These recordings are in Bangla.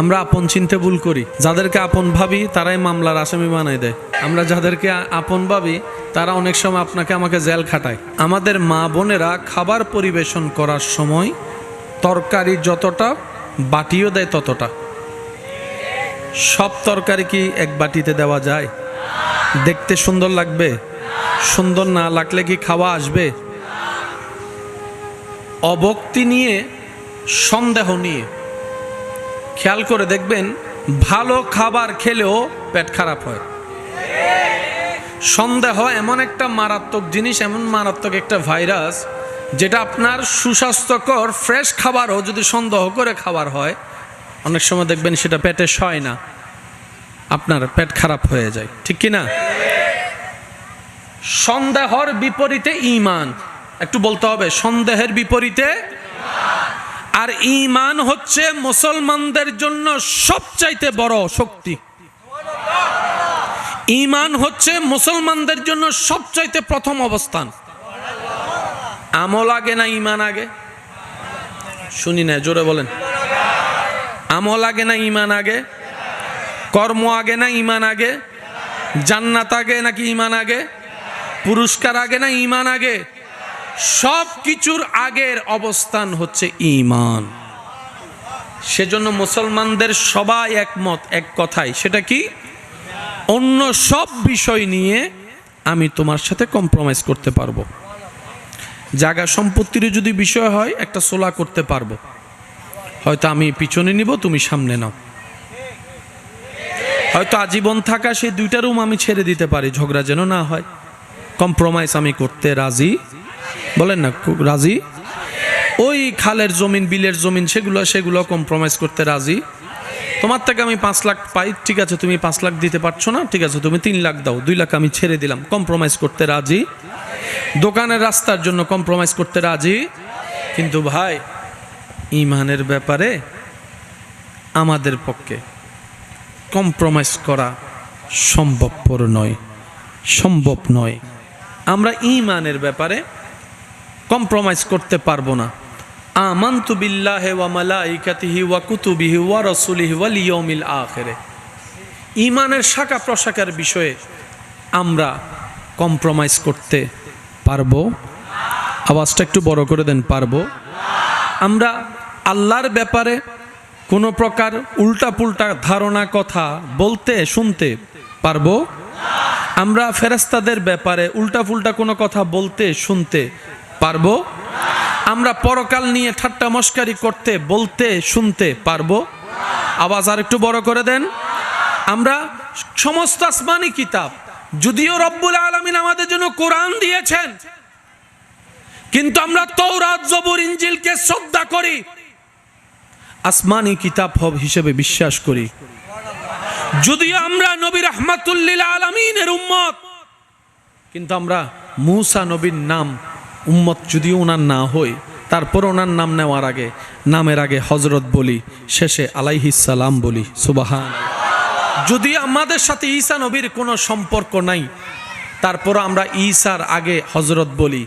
আমরা আপন চিনতে ভুল করি। যাদেরকে আপন ভাবি তারাই মামলার আসামি বানায় দেয়। আমরা যাদেরকে আপন ভাবি তারা অনেক সময় আপনাকে আমাকে জেল খাটায়। আমাদের মা বোনেরা খাবার পরিবেশন করার সময় তরকারি যতটা বাটিও দেয় ততটা। সব তরকারি কি এক বাটিতে দেওয়া যায়? দেখতে সুন্দর লাগবে? সুন্দর না লাগলে কি খাওয়া আসবে? অভক্তি নিয়ে, সন্দেহ নিয়ে খেয়াল করে দেখবেন, ভালো খাবার খেলেও পেট খারাপ হয়। সন্দেহ এমন একটা মারাত্মক জিনিস, এমন মারাত্মক একটা ভাইরাস, যেটা আপনার সুস্বাস্থ্যকর ফ্রেশ খাবারও যদি সন্দেহ করে খাবার হয়, অনেক সময় দেখবেন সেটা পেটে সয় না, আপনার পেট খারাপ হয়ে যায়। ঠিক কি না? সন্দেহর বিপরীতে ঈমান। একটু বলতে হবে, সন্দেহের বিপরীতে। আর ঈমান হচ্ছে মুসলমানদের জন্য সবচাইতে বড় শক্তি। ঈমান হচ্ছে মুসলমানদের জন্য সবচাইতে প্রথম অবস্থান। আমল আগে না ঈমান আগে? শুনি না, জোরে বলেন। আমল আগে না ঈমান আগে? কর্ম আগে না ঈমান আগে? জান্নাত আগে নাকি ঈমান আগে? পুরস্কার আগে না ঈমান আগে? সব কিছুর আগের অবস্থান হচ্ছে ঈমান। সেজন্য মুসলমানদের সবাই একমত এক কথাই, সেটা কি? অন্য সব বিষয় নিয়ে আমি তোমার সাথে কম্প্রোমাইজ করতে পারবো। জায়গা সম্পত্তির যদি বিষয় হয় একটা সোলা করতে পারবো, হয়তো আমি পিছনে নিব, তুমি সামনে নাও। হয়তো আজীবন থাকা সেই 2টা রুম আমি ছেড়ে দিতে পারি, ঝগড়া যেন না হয়। কম্প্রোমাইজ আমি করতে রাজি। বলেন না রাজি? ওই খালের জমিন, বিলের জমিন, সেগুলো কম্প্রোমাইজ করতে রাজি। তোমার থেকে আমি 5 লাখ পাই, ঠিক আছে, তুমি 5 লাখ দিতে পারছো না, ঠিক আছে, তুমি 3 লাখ দাও, 2 লাখ আমি ছেড়ে দিলাম। কম্প্রোমাইজ করতে রাজি। দোকানের রাস্তার জন্য কম্প্রোমাইজ করতে রাজি। কিন্তু ভাই, ঈমানের ব্যাপারে আমাদের পক্ষে কম্প্রোমাইজ করা সম্ভবপর নয়, সম্ভব নয়। আমরা ঈমানের ব্যাপারে কম্প্রোমাইজ করতে পারবো না। আমানতু বিল্লাহি ওয়া মালাইকাতিহি ওয়া কুতুবিহি ওয়া রাসূলিহি ওয়াল ইয়াউমিল আখিরে। ঈমানের শাখা প্রশাখার বিষয়ে আমরা কম্প্রোমাইজ করতে পারবো? আওয়াজটা একটু বড় করে দেন, পারবো? আমরা আল্লাহর ব্যাপারে কোনো প্রকার উল্টাপুল্টা ধারণা কথা বলতে শুনতে পারবো? আমরা ফেরেশতাদের ব্যাপারে উল্টাপুল্টা কোনো কথা বলতে শুনতে পারবো? আমরা পরকাল নিয়ে ঠাট্টা মশকারি করতে বলতে শুনতে পারবো? আওয়াজ আর একটু বড় করে দেন। আমরা সমস্ত আসমানি কিতাব, যদিও রব্বুল আলামিন আমাদের জন্য কোরআন দিয়েছেন, কিন্তু আমরা তাওরাত, জবুর, ইনজিলকে শ্রদ্ধা করি, আসমানি কিতাব হিসেবে বিশ্বাস করি। যদিও আমরা নবী রাহমাতুল লিল আলামিনের উম্মত, কিন্তু আমরা মূসা নবীর নাম উম্মত যদিও ওনার না হই, তারপর ওনার নাম নেওয়ার আগে, নামের আগে হযরত বলি, শেষে আলাইহিস সালাম বলি। সুবহানাল্লাহ। যদি আমাদের সাথে ঈসা নবীর কোনো সম্পর্ক নাই, তারপর আমরা ঈসার আগে হযরত বলি,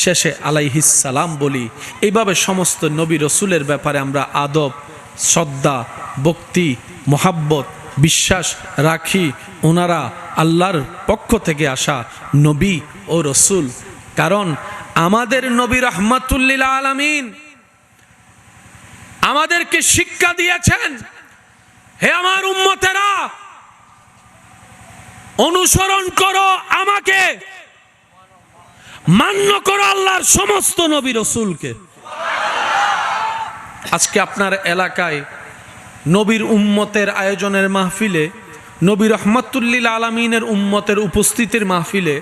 শেষে আলাইহিস সালাম বলি। এইভাবে সমস্ত নবী রসুলের ব্যাপারে আমরা আদব, শ্রদ্ধা, ভক্তি, মোহাব্বত, বিশ্বাস রাখি। ওনারা আল্লাহর পক্ষ থেকে আসা নবী ও রসুল। কারণ আমাদের নবী রাহমাতুল লিল আলামিন আমাদেরকে শিক্ষা দিয়েছেন, হে আমার উম্মতেরা, অনুসরণ করো আমাকে, মান্য করো আল্লাহর সমস্ত নবী রসুলকে। আজকে আপনার এলাকায় নবীর উম্মতের আয়োজনের মাহফিলে, নবী রাহমাতুল লিল আলামিনের উম্মতের উপস্থিতির মাহফিলে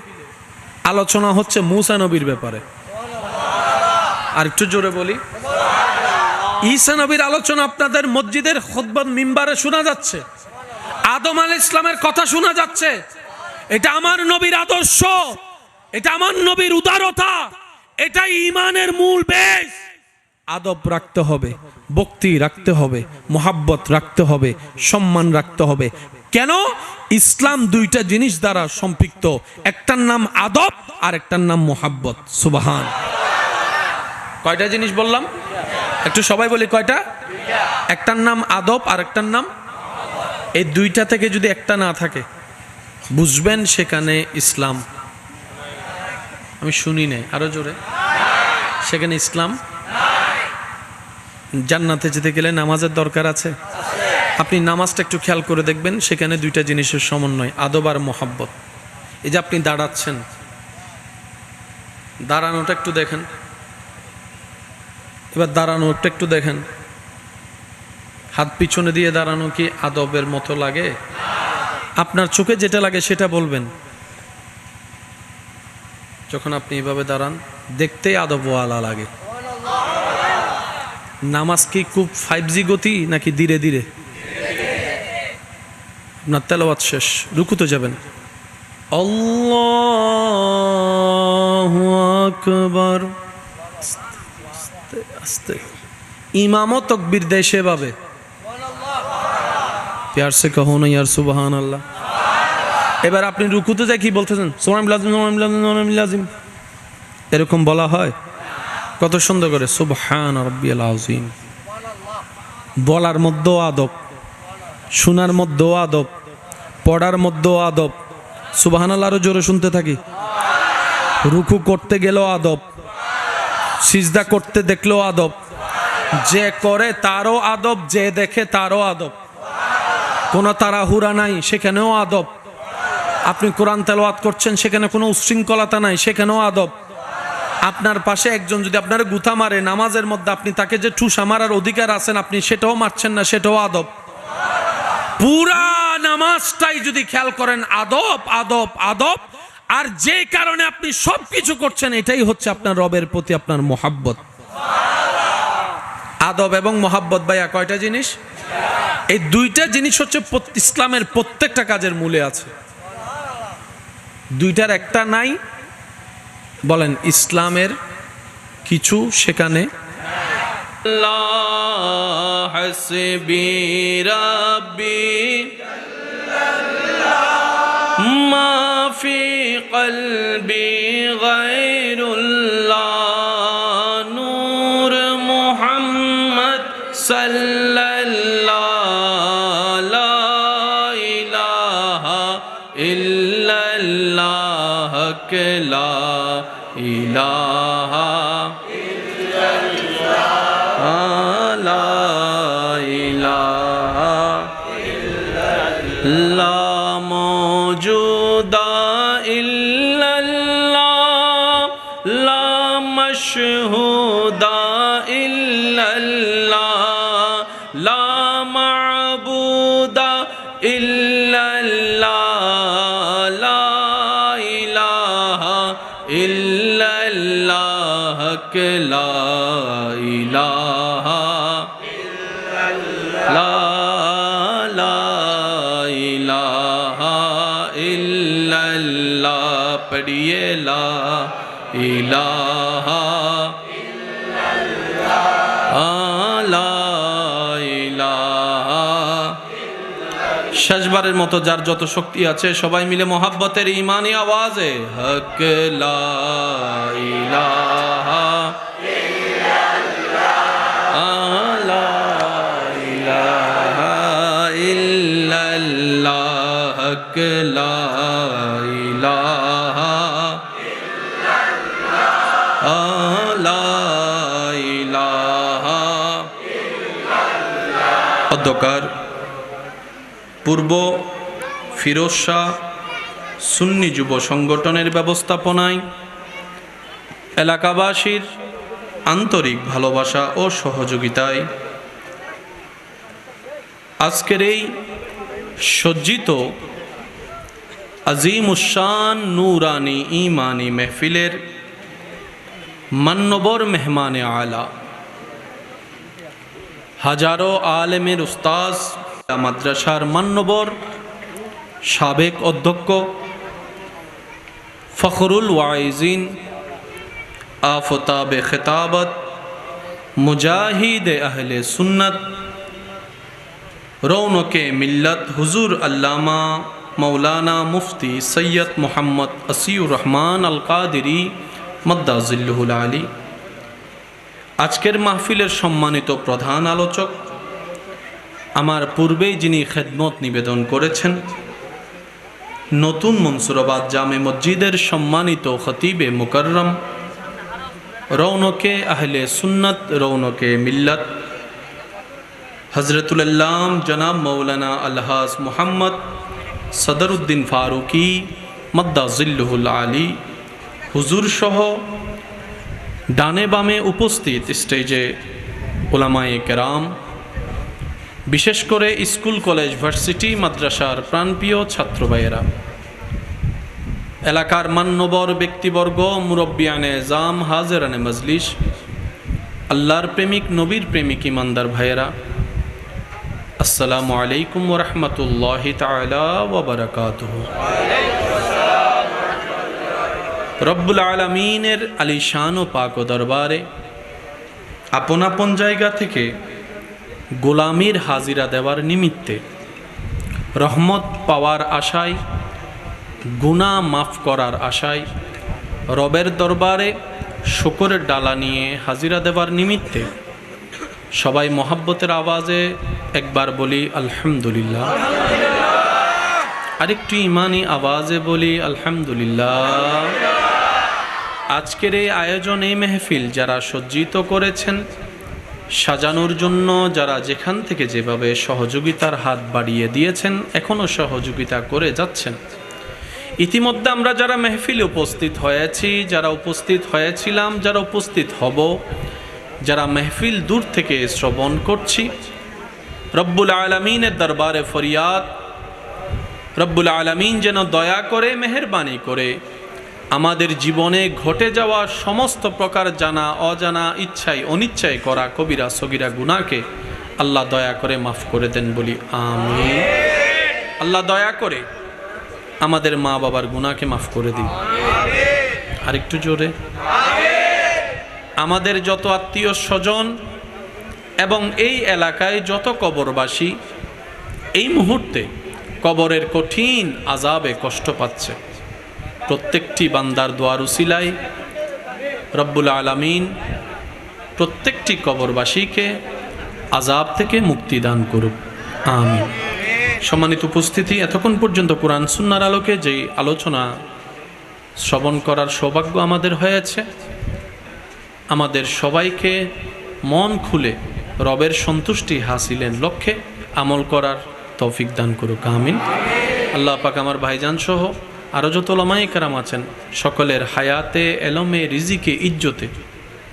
আলোচনা হচ্ছে মূসা নবীর ব্যাপারে। আর একটু জোরে বলি, ঈসা নবীর আলোচনা আপনাদের মসজিদের খুতবা মিম্বারে শোনা যাচ্ছে, আদম আলাইহিস ইসলামের কথা শোনা যাচ্ছে। এটা আমার নবীর আদর্শ, এটা আমার নবীর উদারতা, এটা ঈমানের মূল বেস। আদব রাখতে হবে, ভক্তি রাখতে হবে, মোহাব্বত রাখতে হবে, সম্মান রাখতে হবে। কেন? ইসলাম 2টা জিনিস দ্বারা সম্পৃক্ত, একটার নাম আদব আর একটার নাম মোহাব্বত। সুবহান। কয়টা জিনিস বললাম? একটু সবাই বলি কয়টা? একটার নাম আদব আর একটার নাম, এই দুইটা থেকে যদি একটা না থাকে বুঝবেন সেখানে ইসলাম, আমি শুনি নাই আরো জোরে, সেখানে ইসলাম। জান্নাতে যেতে গেলে নামাজের দরকার আছে। আপনি নামাজটা একটু খেয়াল করে দেখবেন, সেখানে দুইটা জিনিসের সমন্বয়, আদব আর মোহাব্বত। এই যে আপনি দাঁড়াচ্ছেন, দাঁড়ানোটা একটু দেখেন, এবার দাঁড়ানোটা একটু দেখেন, হাত পিছনে দিয়ে দাঁড়ানো কি আদবের মতো লাগে? আপনার চোখে যেটা লাগে সেটা বলবেন। যখন আপনি এভাবে দাঁড়ান দেখতেই আদবওয়ালা লাগে। নামাজ কি খুব 5G গতি নাকি ধীরে ধীরে? আপনার তেলাওয়াত শেষ, রুকুতে যাবেন, আল্লাহু আকবার, আস্তে আস্তে, ইমামও তাকবীর দেয় সেভাবে, প্যার সে কহো না ইয়ার সুবহানাল্লাহ। এবার আপনি রুকুতে যাই কি বলতেছেন? সুবহানাল্লাহ, এরকম বলা হয়? কত সুন্দর করে সুবহান রাব্বিয়াল আযীম। বলার মধ্যেও আদব, শোনার মধ্যেও আদব, পড়ার মধ্যেও আদব। সুবহানাল্লাহ আরো জোরে শুনতে থাকি। রুকু করতে গেলেও আদব, সিজদা করতে দেখলেও আদব, যে করে তারও আদব, যে দেখে তারও আদব। কোনো তাড়াহুড়া নাই, সেখানেও আদব। আপনি কোরআন তেলাওয়াত করছেন, সেখানে কোনো উচ্ছৃঙ্খলতা নাই, সেখানেও আদব। আপনার পাশে একজন যদি আপনার গুথা মারে নামাজের মধ্যে, আপনি তাকে যে ঠুসা মারার অধিকার আছেন, আপনি সেটাও মারছেন না, সেটাও আদব। পুরা নামাজটাই যদি খেয়াল করেন আদব আদব আদব, আর যে কারণে আপনি সবকিছু করছেন এটাই হচ্ছে আপনার রবের প্রতি আপনার মোহাব্বত। আদব এবং মোহাব্বত ভাইয়া কয়টা জিনিস? এই দুইটা জিনিস হচ্ছে ইসলামের প্রত্যেকটা কাজের মূলে আছে। দুইটার একটা নাই, বলেন ইসলামের কিছু সেখানে। আল্লাহ হাসবি রাব্বি মা ফি কলবি গায়রুল্লাহ নূর মুহাম্মদ সাল্লাল্লাহু লা ইলাহা ইল্লাল্লাহ লা ইলাহা ইল্লাল্লাহ লা ইলাহা ইল্লাল্লাহ মওজুদা ইল্লাল্লাহ লা মাশহুদা ইল্লাল্লাহ লা মা'বুদা ইল্লাল্লাহ লা ইলাহা ইল্লাল্লাহ লা ইলাহা ইল্লাল্লাহ লা ইলাহা ইল্লাল্লাহ পড়িয়ে লা ইলাহা ইল্লাল্লাহ লা ইলাহা। শেষবারের মতো যার যত শক্তি আছে সবাই মিলে মোহাব্বতের ঈমানি আওয়াজে হক লা ইলাহা ইল্লাল্লাহ লা ইলাহা ইল্লাল্লাহ হক লা ইলাহা ইল্লাল্লাহ লা ইলাহা ইল্লাল্লাহ। অধ্যকার পূর্ব ফিরোজ শাহ সুন্নি যুব সংগঠনের ব্যবস্থাপনায় এলাকাবাসীর আন্তরিক ভালোবাসা ও সহযোগিতায় আজকের এই সজ্জিত আজিমুশান নূরানি ঈমানি মেহফিলের মান্যবর মেহমানে আলা, হাজারো আলেমের উস্তাজ, মাদ্রাসার মান্যবর সাবেক অধ্যক্ষ ফখরুল ওয়াইজিন আফতাবে খেতাবত মুজাহিদ আহলে সুন্নত রৌনকে মিল্লত হুজুর আল্লামা মৌলানা মুফতি সৈয়দ মোহাম্মদ আসিউর রহমান আল কাদেরি মদ্দাজিল্লুহুল আলী, আজকের মাহফিলের সম্মানিত প্রধান আলোচক, আমার পূর্বেই যিনি খেদমত নিবেদন করেছেন, নতুন মনসুরাবাদ জামে মসজিদের সম্মানিত খতিবে মুকাররম, রৌনকে আহলে সুন্নত, রৌনকে মিল্লাত, হজরতুল আল্লাম জনাব মৌলানা আলহাজ মুহাম্মদ সদরুদ্দিন ফারুকি মদ্দা জিল্লুহুল আলী হুজুর সহ ডানে বামে উপস্থিত স্টেজে উলামায়ে কেরাম, বিশেষ করে স্কুল কলেজ ভার্সিটি মাদ্রাসার প্রাণপ্রিয় ছাত্র ভাইয়েরা, এলাকার মান্যবর ব্যক্তিবর্গ, মুরব্বিয়ানে জাম, হাজেরানে মজলিস, আল্লাহর প্রেমিক, নবীর প্রেমিক ইমানদার ভাইয়েরা, আসসালামু আলাইকুম ওয়া রাহমাতুল্লাহি তাআলা ওয়া বারাকাতুহু। রব্বুল আলামিনের আলিশান ও পাক ও দরবারে আপন আপন জায়গা থেকে গোলামির হাজিরা দেওয়ার নিমিত্তে, রহমত পাওয়ার আশায়, গুনাহ মাফ করার আশায়, রবের দরবারে শুকরের ডালা নিয়ে হাজিরা দেওয়ার নিমিত্তে সবাই মহাব্বতের আওয়াজে একবার বলি আলহামদুলিল্লাহ, আরেকটু ইমানি আওয়াজে বলি আলহামদুলিল্লাহ। আজকের এই আয়োজন, এই মেহফিল যারা সজ্জিত করেছেন, সাজানোর জন্য যারা যেখান থেকে যেভাবে সহযোগিতার হাত বাড়িয়ে দিয়েছেন, এখনও সহযোগিতা করে যাচ্ছেন, ইতিমধ্যে আমরা যারা মেহফিলে উপস্থিত হয়েছি, যারা উপস্থিত হয়েছিলাম, যারা উপস্থিত হব, যারা মেহফিল দূর থেকে শ্রবণ করছি, রব্বুল আলামিনের দরবারে ফরিয়াদ, রব্বুল আলামিন যেন দয়া করে, মেহেরবানি করে আমাদের জীবনে ঘটে যাওয়া সমস্ত প্রকার জানা অজানা, ইচ্ছায় অনিচ্ছায় করা কবিরা সগীরা গুনাহকে আল্লাহ দয়া করে মাফ করে দেন বলি আমিন। আল্লাহ দয়া করে আমাদের মা বাবার গুনাহকে মাফ করে দিন, আরেকটু জোরে। আমাদের যত আত্মীয় স্বজন এবং এই এলাকায় যত কবরবাসী এই মুহূর্তে কবরের কঠিন আযাবে কষ্ট পাচ্ছে, প্রত্যেকটি বান্দার দোয়ার উসিলায় রব্বুল আলামিন প্রত্যেকটি কবরবাসীকে আযাব থেকে মুক্তি দান করুক, আমিন। সম্মানিত উপস্থিতি, এতক্ষণ পর্যন্ত কোরআন সুন্নাহর আলোকে যেই আলোচনা শ্রবণ করার সৌভাগ্য আমাদের হয়েছে, আমাদের সবাইকে মন খুলে রবের সন্তুষ্টি হাসিলের লক্ষ্যে আমল করার তৌফিক দান করুক, আমিন। আল্লাহ পাক আমার ভাইজান সহ আরও যত ওলামায়ে কেরাম আছেন সকলের হায়াতে, এলমে, রিজিকে, ইজ্জতে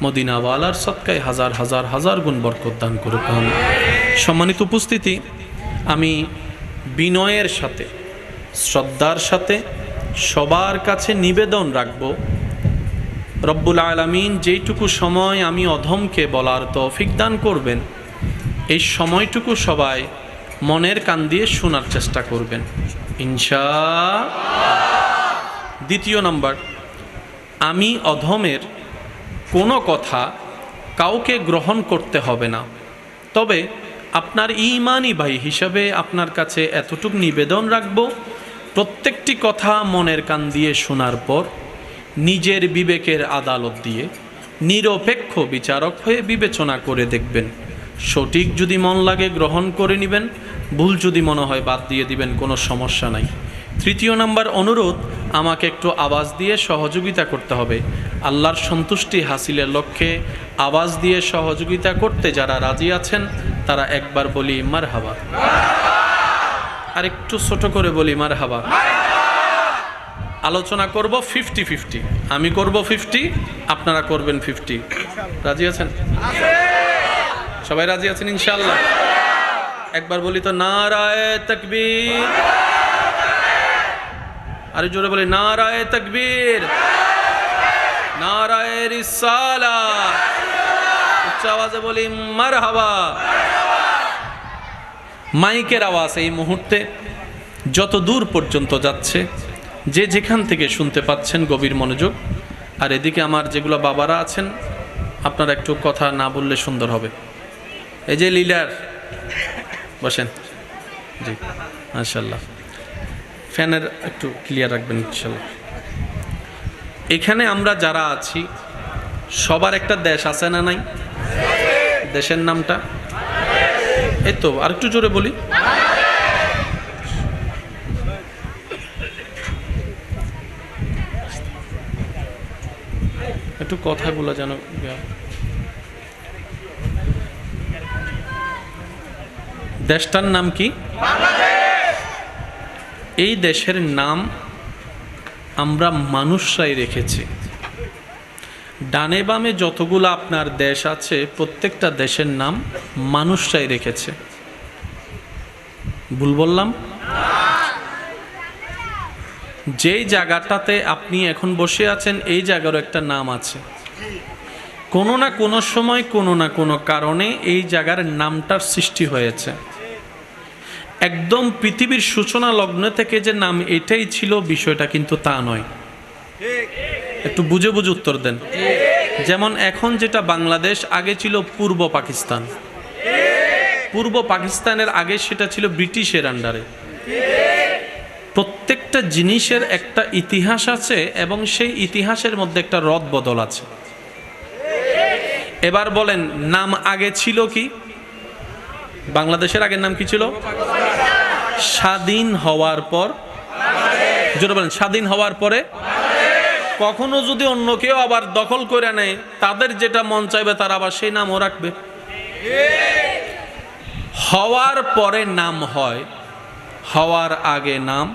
মদিনাওয়ালার সদকায় হাজার হাজার হাজার গুণ বরকত দান করুক, আমিন। সম্মানিত উপস্থিতি, আমি বিনয়ের সাথে, শ্রদ্ধার সাথে সবার কাছে নিবেদন রাখব, রব্বুল আলামিন যেইটুকু সময় আমি অধমকে বলার তৌফিক দান করবেন, এই সময়টুকু সবাই মনের কান দিয়ে শোনার চেষ্টা করবেন ইনশাআল্লাহ। দ্বিতীয় নাম্বার, আমি অধমের কোনো কথা কাউকে গ্রহণ করতে হবে না, তবে আপনার ঈমানি ভাই হিসাবে আপনার কাছে এতটুকু নিবেদন রাখব, প্রত্যেকটি কথা মনের কান দিয়ে শোনার পর নিজের বিবেকের আদালত দিয়ে নিরপেক্ষ বিচারক হয়ে বিবেচনা করে দেখবেন, সঠিক যদি মন লাগে গ্রহণ করে নেবেন, ভুল যদি মনে হয় বাদ দিয়ে দিবেন, কোনো সমস্যা নাই। তৃতীয় নাম্বার অনুরোধ, আমাকে একটু আওয়াজ দিয়ে সহযোগিতা করতে হবে, আল্লাহর সন্তুষ্টি হাসিলের লক্ষ্যে আওয়াজ দিয়ে সহযোগিতা করতে যারা রাজি আছেন তারা একবার বলি মারহাবা, আর একটু ছোট করে বলি মারহাবা। আলোচনা করব 50-50, আমি করব 50, আপনারা করবেন 50। রাজি আছেন? সবাই রাজি আছেন ইনশাআল্লাহ? একবার বলি তো নারায়ে তাকবীর, আরে জোরে বলি নারায়ে তাকবীর, নারায়ে রিসালাত, উচ্চ আওয়াজে বলি মারহাবা। মাইকের আওয়াজ এই মুহূর্তে যত দূর পর্যন্ত যাচ্ছে, যে যেখান থেকে শুনতে পাচ্ছেন গভীর মনোযোগ। আর এদিকে আমার যেগুলো বাবারা আছেন, আপনারা একটু কথা না বললে সুন্দর হবে। এই যে লিডার বসেন, জি মাশাআল্লাহ, ফ্যানের একটু ক্লিয়ার রাখবেন ইনশাআল্লাহ। এখানে আমরা যারা আছি সবার একটা দেশ আছে না নাই? দেশের নামটা? এই তো, আর একটু জোরে বলি। একটু কথাগুলো যেন। দেশটার নাম কি? এই দেশের নাম আমরা মানুষরাই রেখেছি। ডানে বামে যতগুলো আপনার দেশ আছে প্রত্যেকটা দেশের নাম মানুষরাই রেখেছে। ভুল বললাম? যেই জায়গাটাতে আপনি এখন বসে আছেন এই জায়গারও একটা নাম আছে। কোনো না কোনো সময় কোনো না কোনো কারণে এই জায়গার নামটার সৃষ্টি হয়েছে। একদম পৃথিবীর সূচনা লগ্ন থেকে যে নাম এটাই ছিল বিষয়টা কিন্তু তা নয়। একটু বুঝে বুঝে উত্তর দেন। যেমন এখন যেটা বাংলাদেশ, আগে ছিল পূর্ব পাকিস্তান। পূর্ব পাকিস্তানের আগে সেটা ছিল ব্রিটিশের আন্ডারে। প্রত্যেকটা জিনিসের একটা ইতিহাস আছে এবং সেই ইতিহাসের মধ্যে একটা রদ বদল আছে। এবার বলেন, নাম আগে ছিল কি? বাংলাদেশের আগের নাম কি ছিল? স্বাধীন হওয়ার পর, জোরে বলেন, স্বাধীন হওয়ার পরে কখনো যদি অন্য কেউ আবার দখল করে নেয়, তাদের যেটা মন চাইবে তারা আবার সেই নামও রাখবে। হওয়ার পরে নাম হয়, হওয়ার আগে নাম।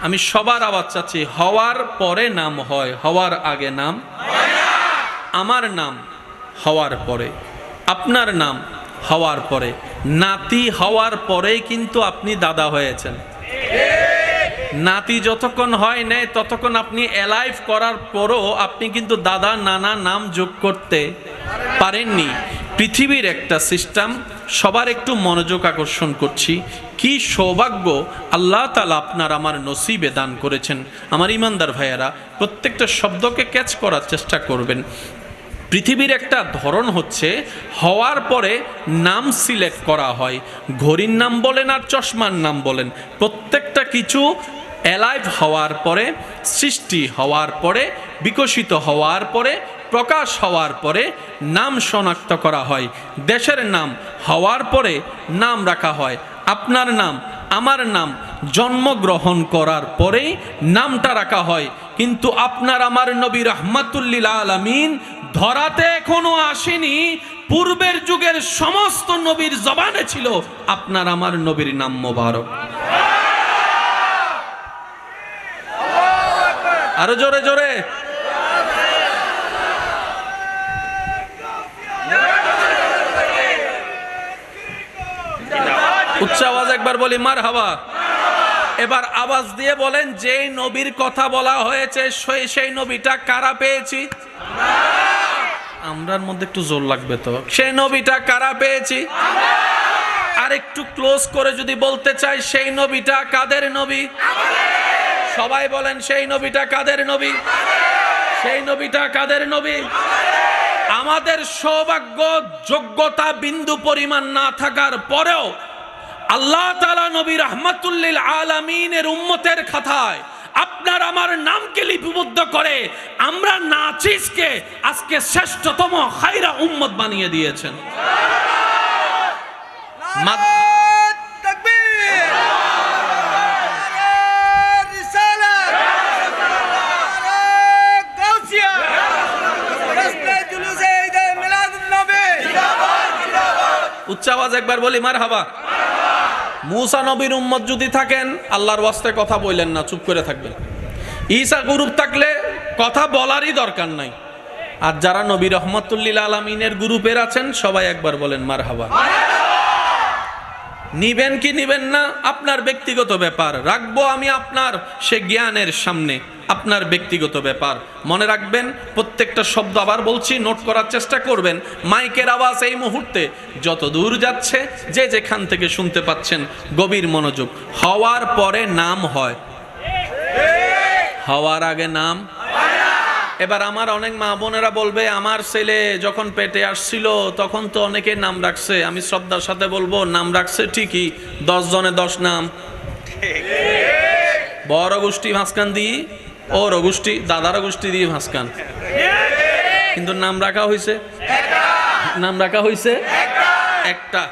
আমি সবার আওয়াজ চাচ্ছি, হওয়ার পরে নাম হয়, হওয়ার আগে নাম। আমার নাম হওয়ার পরে, আপনার নাম হওয়ার পরে। নাতি হওয়ার পরেই কিন্তু আপনি দাদা হয়েছেন। নাতি যতক্ষণ হয় নাই ততক্ষণ আপনি অ্যালাইভ করার পরও আপনি কিন্তু দাদা নানা নাম যোগ করতে পারেননি। পৃথিবীর একটা সিস্টেম। সবার একটু মনোযোগ আকর্ষণ করছি। কি সৌভাগ্য আল্লাহ তাআলা আপনার আমার নসিবে দান করেছেন। আমার ইমানদার ভাইয়েরা, প্রত্যেকটা শব্দকে ক্যাচ করার চেষ্টা করবেন। পৃথিবীর একটা ধরন হচ্ছে হওয়ার পরে নাম সিলেক্ট করা হয়। ঘড়ির নাম বলেন আর চশমার নাম বলেন, প্রত্যেকটা কিছু অ্যালাইভ হওয়ার পরে, সৃষ্টি হওয়ার পরে, বিকশিত হওয়ার পরে, প্রকাশ হওয়ার পরে নাম শনাক্ত করা হয়। দেশের নাম হওয়ার পরে নাম রাখা হয়। আপনার নাম, আমার নাম জন্মগ্রহণ করার পরেই নামটা রাখা হয়। কিন্তু আপনার আমার নবী রাহমাতুল লিল আলামিন ধরাতে এখনো আসেনি। পূর্বের যুগের সমস্ত নবীর জবানে ছিল আপনার আমার নবীর নাম মোবারক। আরো জোরে জোরে। উচ্চ আওয়াজ একবার বলি মারহাবা। এবার আওয়াজ দিয়ে বলেন, যেই নবীর কথা বলা হয়েছে সেই নবীটা কারা পেয়েছি? আমরার মধ্যে একটু জোর লাগবে তো। সেই নবীটা কারা পেয়েছি? আর একটু ক্লোজ করে যদি বলতে চাই, সেই নবীটা কাদের নবী? সবাই বলেন, সেই নবীটা কাদের নবী? সেই নবীটা কাদের নবী? আমাদের সৌভাগ্য, যোগ্যতা বিন্দু পরিমাণ না থাকার পরেও আল্লাহ তাআলা নবী রাহমাতুল লিল আলামিনের উম্মতের খাতায় আপনার আমার নামকে লিপিবদ্ধ করে আমরা নাচিসকে আজকে শ্রেষ্ঠতম খায়রা উম্মত বানিয়ে দিয়েছেন। উচ্চ আওয়াজ একবার বলি মারহাবা। মুসা নবীর উম্মত যদি থাকেন, আল্লাহর ওয়াস্তে কথা বললেন না, চুপ করে থাকবেন। ঈসা গ্রুপ থাকলে কথা বলারই দরকার নাই। আর যারা নবী রাহমাতুল লিল আলামিনের গ্রুপের আছেন, সবাই একবার বলেন মারহাবা। নিবেন কি নিবেন না আপনার ব্যক্তিগত ব্যাপার। রাখবো আমি আপনার সে জ্ঞানের সামনে, আপনার ব্যক্তিগত ব্যাপার। মনে রাখবেন, প্রত্যেকটা শব্দ আবার বলছি, নোট করার চেষ্টা করবেন। মাইকের আওয়াজ এই মুহূর্তে যত দূর যাচ্ছে, যে যেখান থেকে শুনতে পাচ্ছেন, গভীর মনোযোগ। হওয়ার পরে নাম হয়, হওয়ার আগে নাম। এবার আমার অনেক মা বোনেরা বলবে, আমার ছেলে যখন পেটে আসছিল তখন তো অনেকে নাম রাখছে। আমি শ্রদ্ধার সাথে বলবো, নাম রাখছে ঠিকই, 10 জনে 10 নাম। বড় গোষ্ঠী ভাসকান দিই, ওর গোষ্ঠী, দাদার গোষ্ঠী দিয়ে ভাসকান, কিন্তু নাম রাখা হয়েছে নাম রাখা হয়েছে একটা।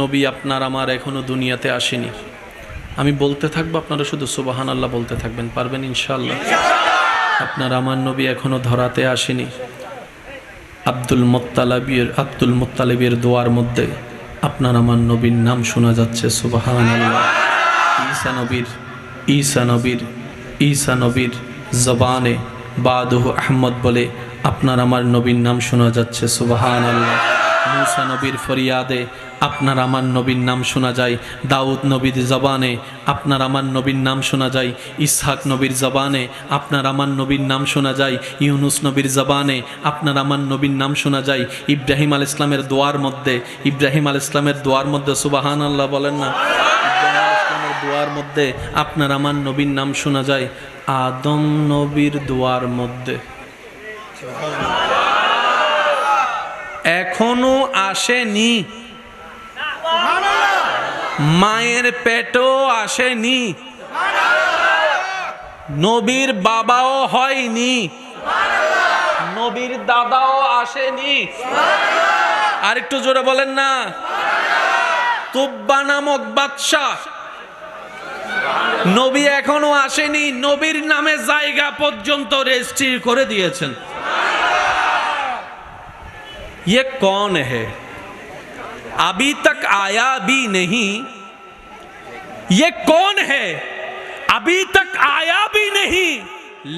নবী আপনার আমার এখনো দুনিয়াতে আসেনি। আমি বলতে থাকবো, আপনারা শুধু সুবহানাল্লাহ বলতে থাকবেন, পারবেন ইনশাআল্লাহ? আপনার আমার নবী এখনো ধরাতে আসেনি। আব্দুল মুত্তালিবের দোয়ার মধ্যে আপনার আমার নবীর নাম শোনা যাচ্ছে, সুবহানাল্লাহ। ঈসা নবীর জবানে বাদুহু আহমদ বলে আপনার আমার নবীর নাম শোনা যাচ্ছে, সুবহানাল্লাহ। মূসা নবীর ফরিয়াদে আপনার আমার নবীর নাম শোনা যায়। দাউদ নবীর জবানে আপনার আমার নবীর নাম শোনা যায়। ইসহাক নবীর জবানে আপনার আমার নবীর নাম শোনা যায়। ইউনুস নবীর জবানে আপনার আমার নবীর নাম শোনা যায়। ইব্রাহিম আলাইহিস সালামের দোয়ার মধ্যে সুবহানাল্লাহ বলেন না, দোয়ার মধ্যে আপনার আমার নবীর নাম শোনা যায়। আদম নবীর দোয়ার মধ্যে এখনো আসেনি, মায়ের পেটও আসেনি, নবীর বাবাও হয়নি, নবীর দাদাও আসেনি। আর একটু জোরে বলেন না। তুব্বা নামক বাদশাহ, নবী এখনো আসেনি, নবীর নামে জায়গা পর্যন্ত রেজিস্ট্রি করে দিয়েছেন। ये कौन है? अभी तक आया भी नहीं। ये कौन है? अभी तक आया भी नहीं,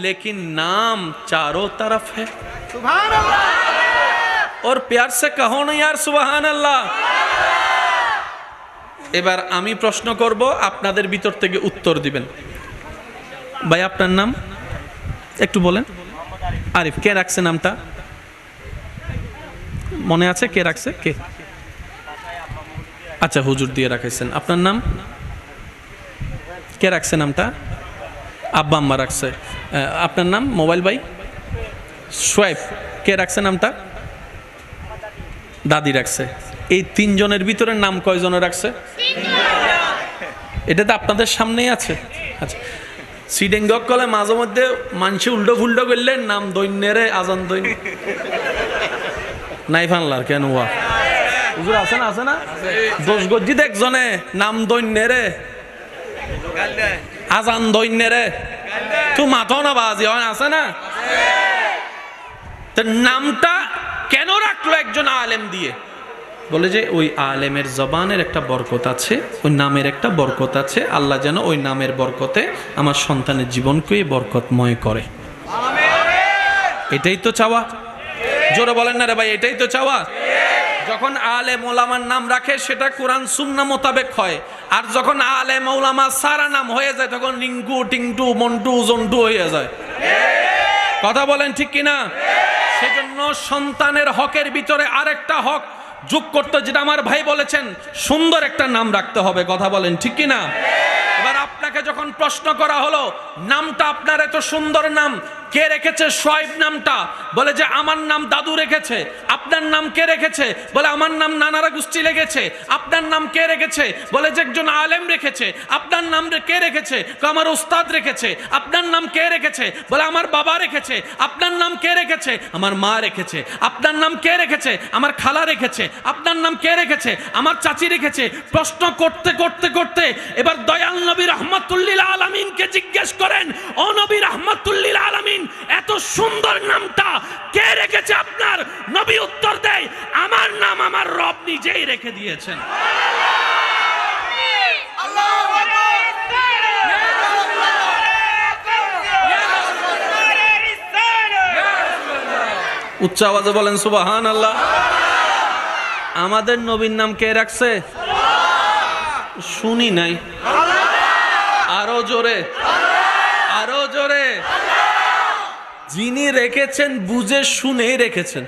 लेकिन नाम चारों तरफ है। सुभान अल्लाह। और प्यार से कहो ना यार सुभान अल्लाह। এবার আমি প্রশ্ন করব, আপনাদের ভিতর থেকে উত্তর দিবেন। ভাই আপনার নাম একটু বলেন। আরিফ। কে রাখছে নামটা? মনে আছে কে রাখছে? কে? আচ্ছা, হুজুর দিয়ে রাখাইছেন। আপনার নাম কে রাখছে? নামটা আব্বা আম্মা রাখছে। আপনার নাম? মোবাইল ভাই সোয়েব। কে রাখছে নামটা? দাদি রাখছে। এই তিনজনের ভিতরে নাম কয়জনে রাখছে? এটা তো আপনাদের সামনেই আছে। আচ্ছা, সিডেঙ্গক কলে মাঝে মধ্যে মানুষ উল্টো ফুল্টো করলে নাম দৈন্যেরে আজান দৈন নাই ফানলার কেন ওয়া হুজুর আছে না? আছে না? দোষ গজ্জি দেখজনে নাম দৈন্যেরে আজান দৈন্যেরে তুই মাথো না বাজি হয়, আছে না? তো নামটা কেন রাখলো একজন আলেম দিয়ে? বলে যে ওই আলেমের জবানের একটা বরকত আছে, ওই নামের একটা বরকত আছে। আল্লাহ যেন ওই নামের বরকতে আমার সন্তানের জীবনকে বরকতময় করে। এটাই তো চাওয়া। জোরে বলেন না রে ভাই, এটাই তো চাওয়া। যখন আলেম ওলামার নাম রাখে সেটা কোরআন সুন্নাহ মোতাবেক হয়, আর যখন আলেম ওলামা সারা নাম হয়ে যায় তখন রিঙ্কু টিংটু মন্টু জন্টু হয়ে যায়। কথা বলেন ঠিক কিনা? সেজন্য সন্তানের হকের ভিতরে আরেকটা হক যোগ করতে, যেটা আমার ভাই বলেছেন, সুন্দর একটা নাম রাখতে হবে। কথা বলেন ঠিক কিনা? এবার আপনাকে যখন প্রশ্ন করা হলো নামটা আপনার এত সুন্দর নাম কে রেখেছে? সোয়াইব নামটা। বলে যে আমার নাম দাদু রেখেছে। আপনার নাম কে রেখেছে? বলে আমার নাম নানারা গোষ্ঠী রেখেছে। আপনার নাম কে রেখেছে? বলে যে একজন আলেম রেখেছে। আপনার নাম কে রেখেছে? আমার উস্তাদ রেখেছে। আপনার নাম কে রেখেছে? বলে আমার বাবা রেখেছে। আপনার নাম কে রেখেছে? আমার মা রেখেছে। আপনার নাম কে রেখেছে? আমার খালা রেখেছে। আপনার নাম কে রেখেছে? আমার চাচি রেখেছে। প্রশ্ন করতে করতে করতে এবার দয়াল নবী রাহমাতুল্লিল আলামিনকে জিজ্ঞেস করেন, ও নবী রাহমাতুল্লিল আলামিন, এত সুন্দর নামটা কে রেখেছে আপনার? নবী উত্তর দেয়, আমার নাম আমার রব নিজেই রেখে দিয়েছেন। উচ্চ আওয়াজে বলেন সুবহানাল্লাহ। আমাদের নবীর নাম কে রাখছে? শুনি নাই। আরো জোরে, আরো জোরে। যিনি রেখেছেন বুঝে শুনেই রেখেছেন।